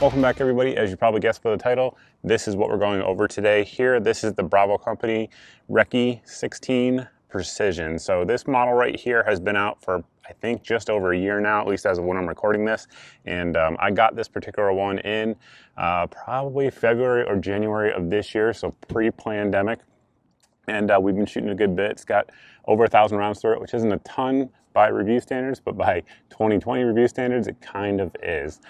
Welcome back, everybody. As you probably guessed by the title, this is what we're going over today here. This is the Bravo Company RECCE 16 Precision. So this model right here has been out for, I think, just over a year now, at least as of when I'm recording this. And I got this particular one in probably February or January of this year, so pre-pandemic. And we've been shooting a good bit. It's got over 1,000 rounds through it, which isn't a ton by review standards, but by 2020 review standards, it kind of is.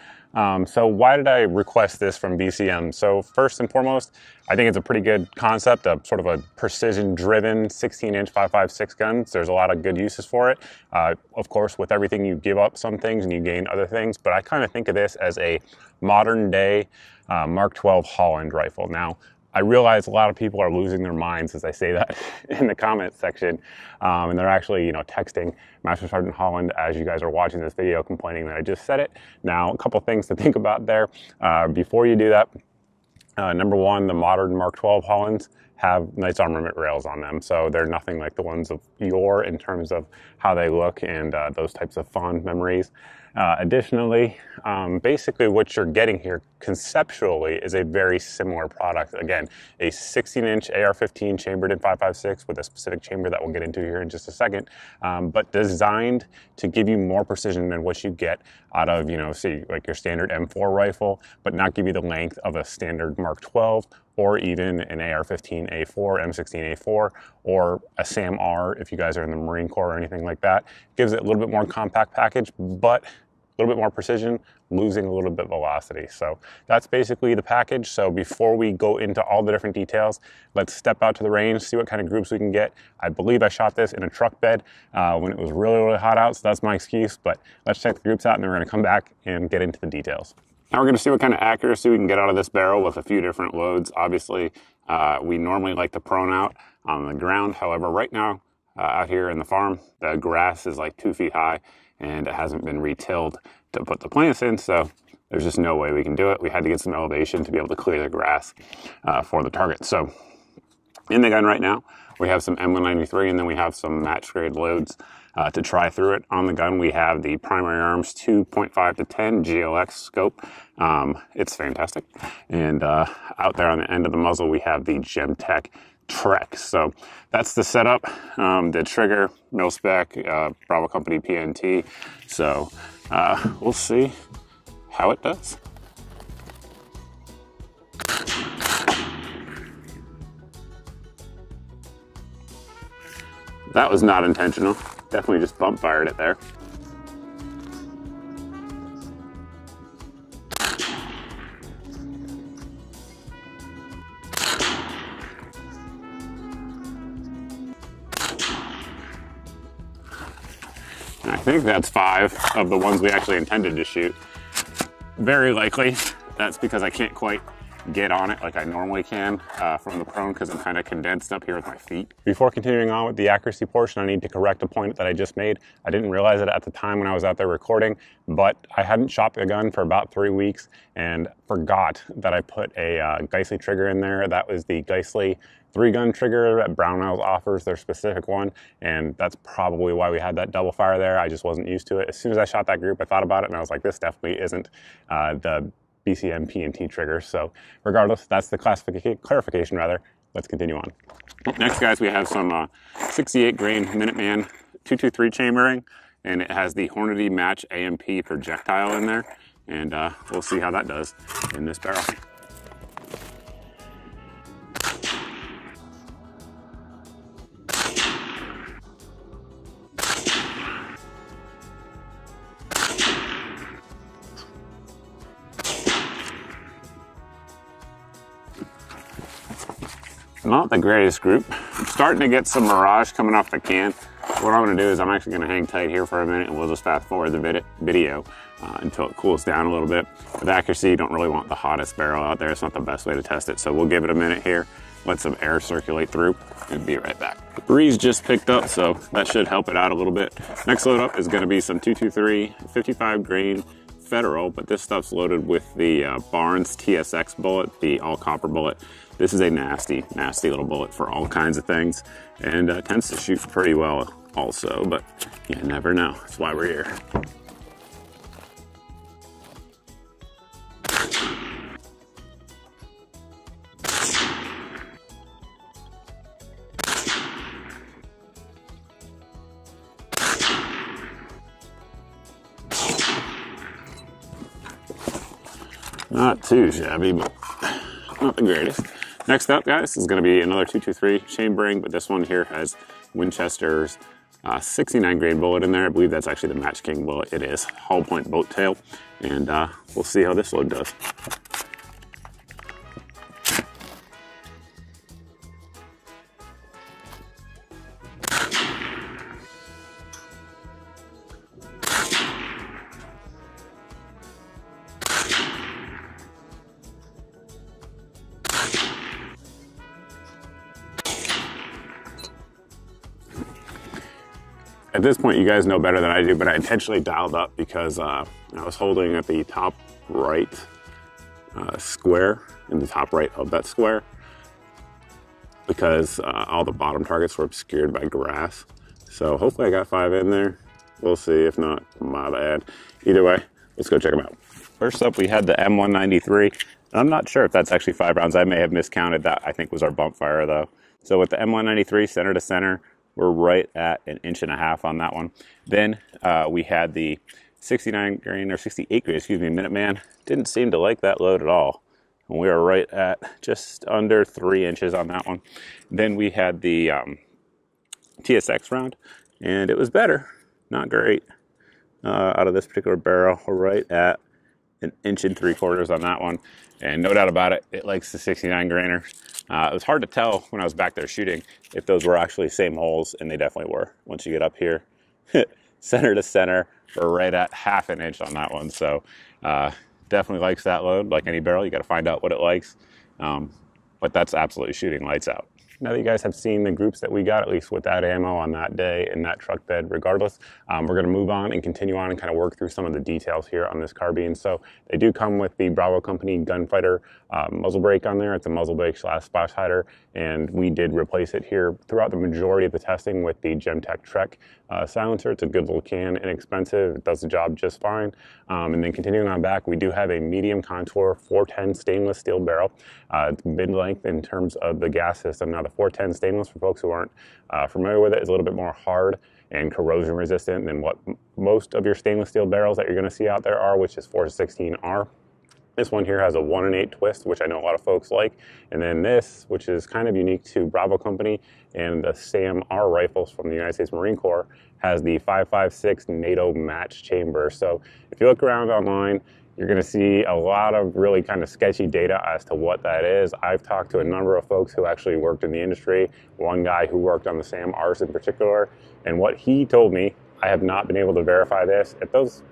So why did I request this from BCM? So first and foremost, I think it's a pretty good concept, of sort of a precision-driven 16-inch 5.56 gun. There's a lot of good uses for it. Of course, with everything, you give up some things and you gain other things, but I kind of think of this as a modern-day Mk12 Holland rifle. Now, I realize a lot of people are losing their minds as I say that in the comment section, and they're actually, texting Master Sergeant Holland as you guys are watching this video, complaining that I just said it. Now, a couple things to think about there. Before you do that, number one, the modern Mk12 Hollands have nice armament rails on them, so they're nothing like the ones of yore in terms of how they look and those types of fond memories. Additionally, basically what you're getting here conceptually is a very similar product. Again, a 16-inch AR-15 chambered in 5.56 with a specific chamber that we'll get into here in just a second, but designed to give you more precision than what you get out of, say, like your standard M4 rifle, but not give you the length of a standard Mk12 or even an AR-15 A4, M16 A4, or a SAM-R if you guys are in the Marine Corps or anything like that. Gives it a little bit more compact package, but a little bit more precision, losing a little bit of velocity. So that's basically the package. So before we go into all the different details, let's step out to the range, see what kind of groups we can get. I believe I shot this in a truck bed when it was really, really hot out, so that's my excuse, but let's check the groups out and then we're gonna come back and get into the details. Now we're gonna see what kind of accuracy we can get out of this barrel with a few different loads. Obviously, we normally like to prone out on the ground. However, right now, out here in the farm, the grass is like 2 feet high and it hasn't been retilled to put the plants in, so there's just no way we can do it. We had to get some elevation to be able to clear the grass for the target. So in the gun right now, we have some M193 and then we have some match grade loads to try through it. On the gun, we have the Primary Arms 2.5 to 10 GLX scope. It's fantastic. And out there on the end of the muzzle, we have the Gemtech Trek. So that's the setup. The trigger, mil-spec, Bravo Company PNT. So we'll see how it does. That was not intentional. Definitely just bump fired it there. I think that's 5 of the ones we actually intended to shoot. Very likely that's because I can't quite get on it like I normally can from the prone because I'm kind of condensed up here with my feet. Before continuing on with the accuracy portion, I need to correct a point that I just made. I didn't realize it at the time when I was out there recording, but I hadn't shot the gun for about 3 weeks and forgot that I put a Geissele trigger in there. That was the Geissele 3-gun trigger that Brownells offers, their specific one, and that's probably why we had that double fire there. I just wasn't used to it. As soon as I shot that group, I thought about it and I was like, this definitely isn't the BCM PNT trigger. So regardless, that's the clarification rather. Let's continue on. Next, guys, we have some 68 grain Minuteman 223 chambering, and it has the Hornady Match AMP projectile in there, and we'll see how that does in this barrel. Not the greatest group. I'm starting to get some mirage coming off the can. What I'm gonna do is I'm actually gonna hang tight here for a minute and we'll just fast forward the video until it cools down a little bit. With accuracy, you don't really want the hottest barrel out there. It's not the best way to test it. So we'll give it a minute here, let some air circulate through and be right back. The breeze just picked up, so that should help it out a little bit. Next load up is gonna be some 223 55 grain Federal, but this stuff's loaded with the Barnes TSX bullet, the all copper bullet. This is a nasty, nasty little bullet for all kinds of things, and tends to shoot pretty well also, but you never know. That's why we're here. Not too shabby, but not the greatest. Next up, guys, is going to be another 223 chambering, but this one here has Winchester's 69 grain bullet in there. I believe that's actually the Match King bullet. It is hollow point boat tail, and we'll see how this load does. At this point, you guys know better than I do, but I intentionally dialed up because I was holding at the top right square, in the top right of that square, because all the bottom targets were obscured by grass. So hopefully I got 5 in there. We'll see. If not, my bad. Either way, let's go check them out. First up, we had the M193. I'm not sure if that's actually 5 rounds. I may have miscounted that. I think was our bump fire though. So with the M193 center to center, we're right at 1.5 inches on that one. Then we had the 69 grain, or 68 grain, excuse me, Minuteman. Didn't seem to like that load at all. And we are right at just under 3 inches on that one. Then we had the TSX round, and it was better, not great. Out of this particular barrel, we're right at 1 3/4 inches on that one. And no doubt about it, it likes the 69 grainer. It was hard to tell when I was back there shooting if those were actually same holes, and they definitely were. Once you get up here, center to center, we're right at 1/2 inch on that one. So definitely likes that load. Like any barrel, you got to find out what it likes. But that's absolutely shooting lights out. Now that you guys have seen the groups that we got, at least with that ammo on that day in that truck bed regardless, we're going to move on and continue on and kind of work through some of the details here on this carbine. So they do come with the Bravo Company Gunfighter muzzle brake on there. It's a muzzle brake / splash hider, and we did replace it here throughout the majority of the testing with the Gemtech Trek silencer. It's a good little can, inexpensive, it does the job just fine. And then continuing on back, we do have a medium contour 410 stainless steel barrel. It's mid-length in terms of the gas system. Now the 410 stainless, for folks who aren't familiar with it, is a little bit more hard and corrosion resistant than what most of your stainless steel barrels that you're going to see out there are, which is 416R. This one here has a 1 1/8 twist, which I know a lot of folks like. And then this, which is kind of unique to Bravo Company and the SAM-R rifles from the United States Marine Corps, has the 5.56 NATO match chamber. So if you look around online, you're going to see a lot of really kind of sketchy data as to what that is. I've talked to a number of folks who actually worked in the industry. One guy who worked on the SAM-Rs in particular, and what he told me, I have not been able to verify this. If those,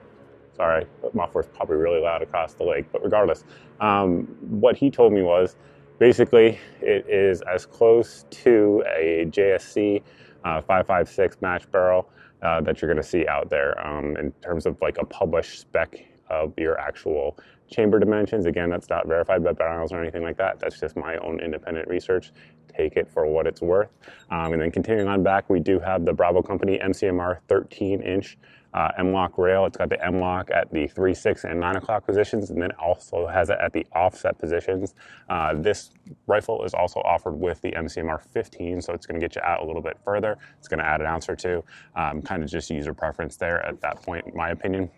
sorry, that muffler's probably really loud across the lake, but regardless, what he told me was basically it is as close to a JSC 5.56 match barrel that you're going to see out there in terms of like a published spec of your actual chamber dimensions. Again, that's not verified by barrels or anything like that. That's just my own independent research. Take it for what it's worth. And then continuing on back, we do have the Bravo Company MCMR 13-inch M-Lok rail. It's got the M-Lok at the 3, 6, and 9 o'clock positions, and then it also has it at the offset positions. This rifle is also offered with the MCMR 15, so it's going to get you out a little bit further. It's going to add an ounce or two. Kind of just user preference there at that point, in my opinion.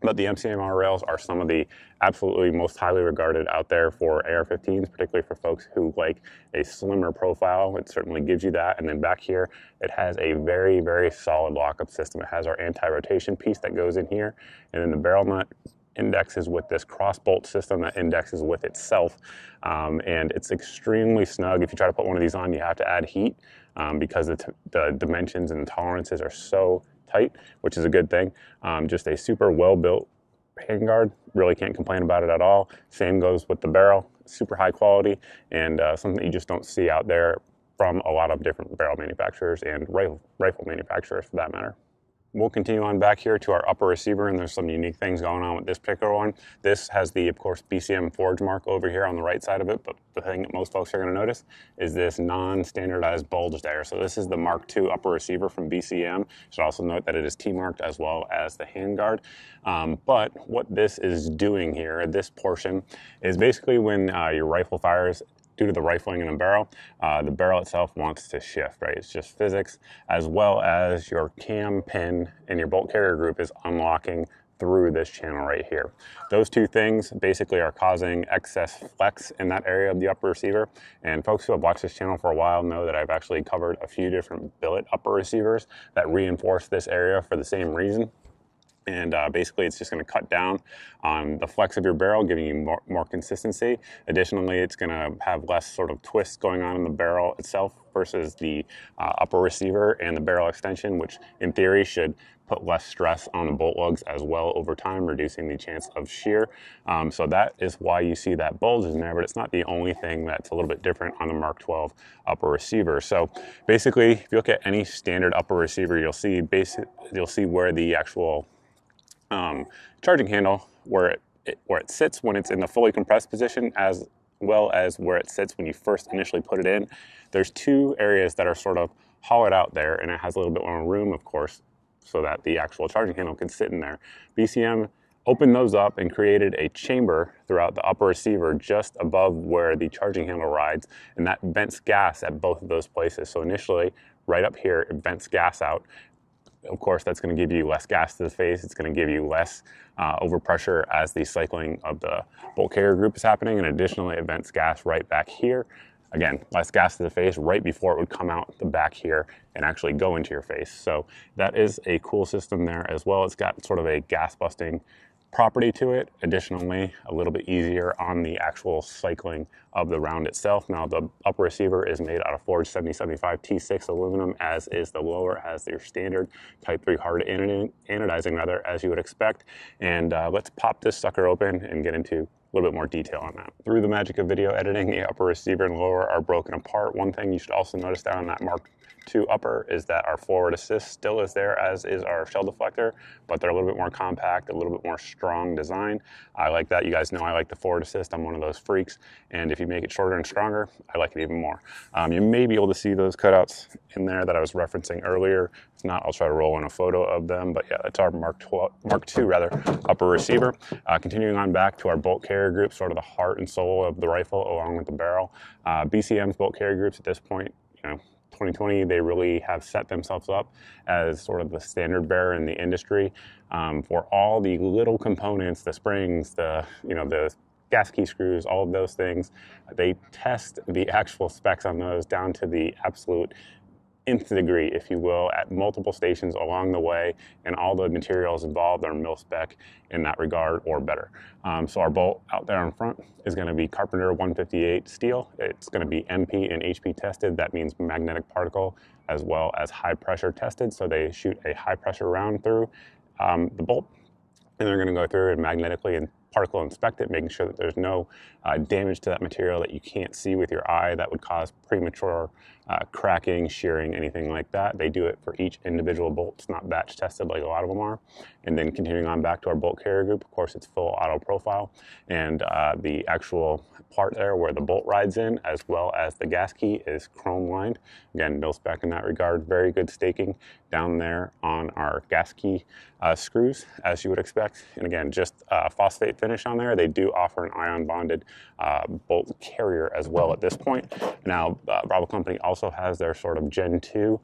But the MCMR rails are some of the absolutely most highly regarded out there for AR-15s, particularly for folks who like a slimmer profile. It certainly gives you that. And then back here, it has a very, very solid lockup system. It has our anti-rotation piece that goes in here. And then the barrel nut indexes with this cross bolt system that indexes with itself. And it's extremely snug. If you try to put one of these on, you have to add heat because the dimensions and the tolerances are so tight, which is a good thing. Just a super well-built handguard. Really can't complain about it at all. Same goes with the barrel. Super high quality and something you just don't see out there from a lot of different barrel manufacturers and rifle manufacturers for that matter. We'll continue on back here to our upper receiver, and there's some unique things going on with this particular one. This has the, of course, BCM forge mark over here on the right side of it, but the thing that most folks are going to notice is this non-standardized bulge there. So this is the Mark II upper receiver from BCM. You should also note that it is T-marked as well as the handguard. But what this is doing here, this portion, is basically when your rifle fires, due to the rifling in the barrel itself wants to shift, right? It's just physics, as well as your cam pin and your bolt carrier group is unlocking through this channel right here. Those two things basically are causing excess flex in that area of the upper receiver. And folks who have watched this channel for a while know that I've actually covered a few different billet upper receivers that reinforce this area for the same reason. And basically it's just going to cut down on the flex of your barrel, giving you more consistency. Additionally, it's going to have less sort of twists going on in the barrel itself versus the upper receiver and the barrel extension, which in theory should put less stress on the bolt lugs as well over time, reducing the chance of shear. So that is why you see that bulge in there, but it's not the only thing that's a little bit different on the Mk12 upper receiver. So basically, if you look at any standard upper receiver, you'll see where the actual charging handle, where it sits when it's in the fully compressed position, as well as where it sits when you first initially put it in. There's two areas that are sort of hollowed out there, and it has a little bit more room, of course, so that the actual charging handle can sit in there. BCM opened those up and created a chamber throughout the upper receiver just above where the charging handle rides, and that vents gas at both of those places. So initially, right up here, it vents gas out. Of course, that's going to give you less gas to the face. It's going to give you less overpressure as the cycling of the bolt carrier group is happening. And additionally, it vents gas right back here. Again, less gas to the face right before it would come out the back here and actually go into your face. So that is a cool system there as well. It's got sort of a gas busting property to it. Additionally, a little bit easier on the actual cycling of the round itself. Now, the upper receiver is made out of forged 7075 T6 aluminum, as is the lower, as your standard Type 3 hard anodizing, rather, as you would expect. And let's pop this sucker open and get into a little bit more detail on that. Through the magic of video editing, the upper receiver and lower are broken apart. One thing you should also notice down on that Mk2 upper is that our forward assist still is there, as is our shell deflector, but they're a little bit more compact, a little bit more strong design. I like that. You guys know I like the forward assist. I'm one of those freaks. And if you make it shorter and stronger, I like it even more. You may be able to see those cutouts in there that I was referencing earlier. If not, I'll try to roll in a photo of them. But yeah, that's our Mk2 rather, upper receiver. Continuing on back to our bolt carrier group, sort of the heart and soul of the rifle along with the barrel. BCM's bolt carrier groups at this point, 2020, they really have set themselves up as sort of the standard bearer in the industry for all the little components, the springs, the gas key screws, all of those things. They test the actual specs on those down to the absolute nth degree, if you will, at multiple stations along the way, and all the materials involved are mil spec in that regard or better. So our bolt out there in front is going to be Carpenter 158 steel. It's going to be MP and HP tested. That means magnetic particle as well as high pressure tested. So they shoot a high pressure round through the bolt, and they're going to go through and magnetically and particle inspect it, making sure that there's no damage to that material that you can't see with your eye that would cause premature cracking, shearing, anything like that. They do it for each individual bolt. It's not batch tested like a lot of them are. And then continuing on back to our bolt carrier group, of course, it's full auto profile, and the actual part there where the bolt rides in, as well as the gas key, is chrome lined. Again, mil spec in that regard. Very good staking down there on our gas key screws, as you would expect. And again, just phosphate finish on there. They do offer an ion bonded bolt carrier as well at this point. Now, Bravo Company also has their sort of Gen 2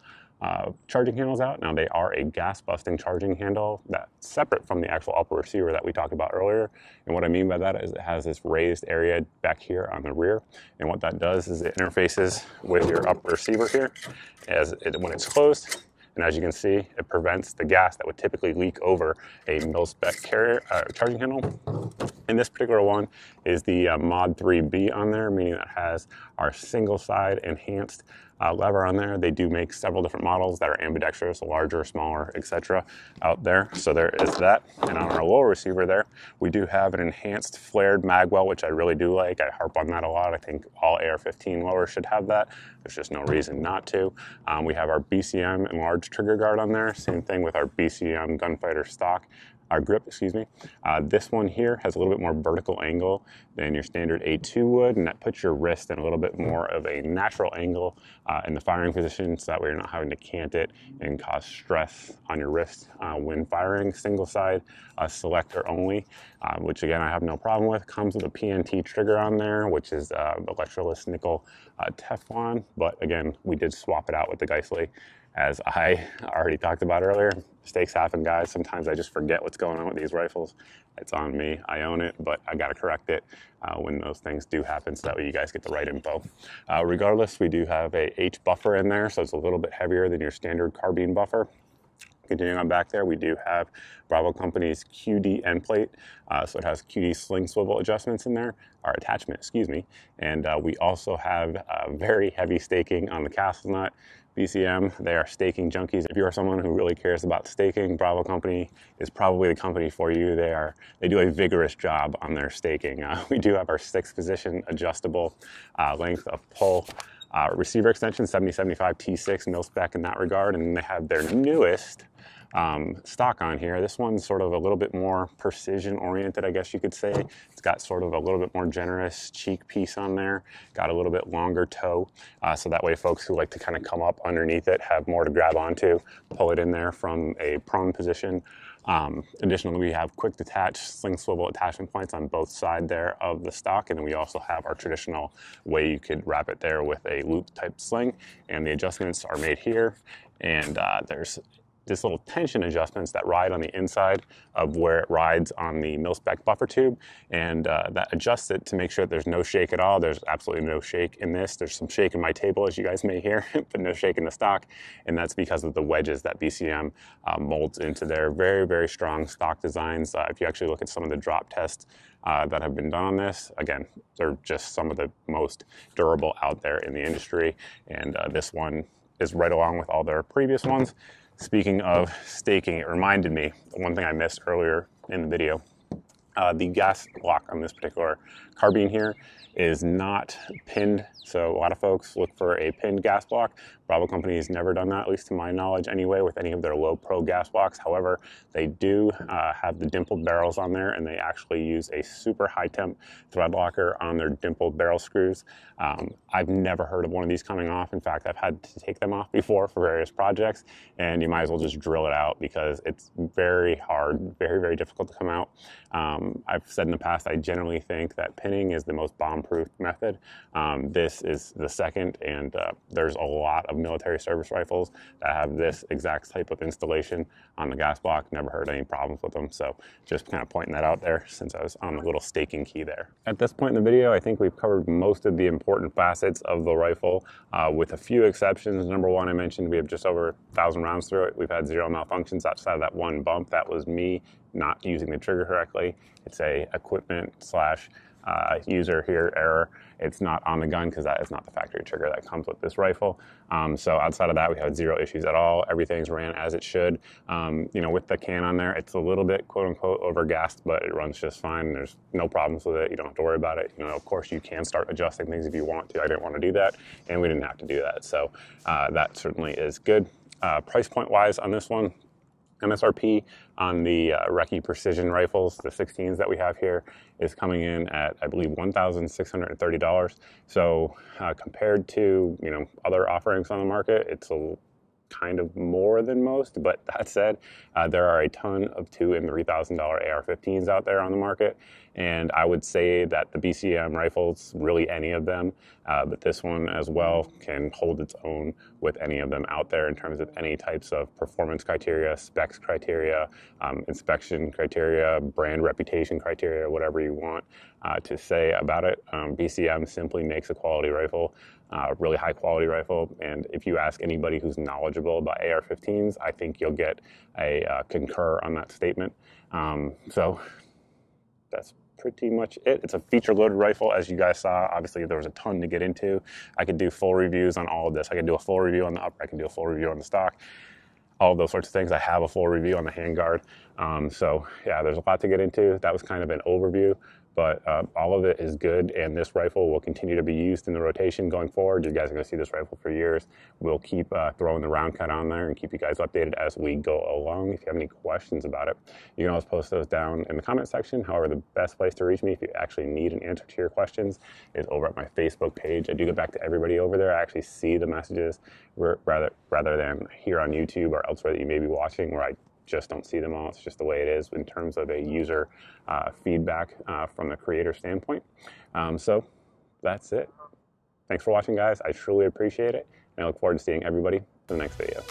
charging handles out. Now, they are a gas busting charging handle that's separate from the actual upper receiver that we talked about earlier. And what I mean by that is it has this raised area back here on the rear. And what that does is it interfaces with your upper receiver here when it's closed. And as you can see, it prevents the gas that would typically leak over a mil-spec carrier charging handle. And this particular one is the Mod 3B on there, meaning that has our single side enhanced lever on there. They do make several different models that are ambidextrous, larger, smaller, etc. out there. So there is that. And on our lower receiver there, we do have an enhanced flared Magwell, which I really do like. I harp on that a lot. I think all AR-15 lowers should have that. There's just no reason not to. We have our BCM enlarged trigger guard on there. Same thing with our BCM Gunfighter stock. Our grip, excuse me. This one here has a little bit more vertical angle than your standard A2 would, and that puts your wrist in a little bit more of a natural angle in the firing position, so that way you're not having to cant it and cause stress on your wrist when firing. Single side selector only, which again I have no problem with. Comes with a PNT trigger on there, which is electroless nickel Teflon, but again we did swap it out with the Geissele, as I already talked about earlier. Mistakes happen, guys. Sometimes I just forget what's going on with these rifles. It's on me. I own it, but I got to correct it when those things do happen, so that way you guys get the right info. Regardless, we do have a H buffer in there, so it's a little bit heavier than your standard carbine buffer. Continuing on back there, we do have Bravo Company's QD end plate. So it has QD sling swivel adjustments in there, or attachment, excuse me. And we also have very heavy staking on the castle nut. BCM, they are staking junkies. If you are someone who really cares about staking, Bravo Company is probably the company for you. They do a vigorous job on their staking. We do have our 6th position adjustable length of pull. Receiver extension 7075 T6 mil spec in that regard, and they have their newest stock on here. This one's sort of a little bit more precision oriented, I guess you could say. It's got sort of a little bit more generous cheek piece on there, got a little bit longer toe, so that way folks who like to kind of come up underneath it have more to grab onto, pull it in there from a prone position. Additionally, we have quick detach sling swivel attachment points on both sides there of the stock, and then we also have our traditional way you could wrap it there with a loop type sling, and the adjustments are made here. And there's this little tension adjustments that ride on the inside of where it rides on the mil-spec buffer tube, and that adjusts it to make sure that there's no shake at all. There's absolutely no shake in this. There's some shake in my table, as you guys may hear, but no shake in the stock, and that's because of the wedges that BCM molds into their very, very strong stock designs. If you actually look at some of the drop tests that have been done on this, again, they're just some of the most durable out there in the industry, and this one is right along with all their previous ones. Speaking of staking, it reminded me of one thing I missed earlier in the video. The gas block on this particular carbine here is not pinned, so a lot of folks look for a pinned gas block. Bravo Company has never done that, at least to my knowledge anyway, with any of their low pro gas blocks. However, they do have the dimpled barrels on there, and they actually use a super high temp thread locker on their dimpled barrel screws. I've never heard of one of these coming off. In fact, I've had to take them off before for various projects, and you might as well just drill it out because it's very hard, very, very difficult to come out. I've said in the past, I generally think that pinning is the most bomb-proof method. This is the second, and there's a lot of military service rifles that have this exact type of installation on the gas block. Never heard any problems with them, so just kind of pointing that out there since I was on the little staking key there. At this point in the video, I think we've covered most of the important facets of the rifle, with a few exceptions. Number one, I mentioned we have just over 1,000 rounds through it. We've had 0 malfunctions outside of that one bump. That was me not using the trigger correctly. It's a equipment slash user here error. It's not on the gun because that is not the factory trigger that comes with this rifle. So outside of that, we had 0 issues at all. Everything's ran as it should. You know, with the can on there, it's a little bit quote unquote overgassed, but it runs just fine. There's no problems with it. You don't have to worry about it. You know, of course you can start adjusting things if you want to. I didn't want to do that, and we didn't have to do that. So that certainly is good. Price point wise on this one, MSRP on the RECCE precision rifles, the 16s that we have here, is coming in at, I believe, $1,630. So compared to, you know, other offerings on the market, it's a kind of more than most. But that said, there are a ton of $2,000 and $3,000 AR-15s out there on the market, and I would say that the BCM rifles, really any of them, but this one as well, can hold its own with any of them out there in terms of any types of performance criteria, specs criteria, inspection criteria, brand reputation criteria, whatever you want to say about it. BCM simply makes a quality rifle, really high quality rifle, and if you ask anybody who's knowledgeable about AR-15s, I think you'll get a concur on that statement. So that's pretty much it. It's a feature loaded rifle, as you guys saw. Obviously there was a ton to get into. I could do full reviews on all of this. I could do a full review on the upper, I can do a full review on the stock, all of those sorts of things. I have a full review on the handguard. So yeah, there's a lot to get into. That was kind of an overview, but all of it is good, and this rifle will continue to be used in the rotation going forward. You guys are going to see this rifle for years. We'll keep throwing the round count on there and keep you guys updated as we go along. If you have any questions about it, you can always post those down in the comment section. However, the best place to reach me if you actually need an answer to your questions is over at my Facebook page. I do get back to everybody over there. I actually see the messages rather than here on YouTube or elsewhere that you may be watching, where I just don't see them all. It's just the way it is in terms of a user feedback from the creator standpoint. So that's it. Thanks for watching, guys. I truly appreciate it, and I look forward to seeing everybody in the next video.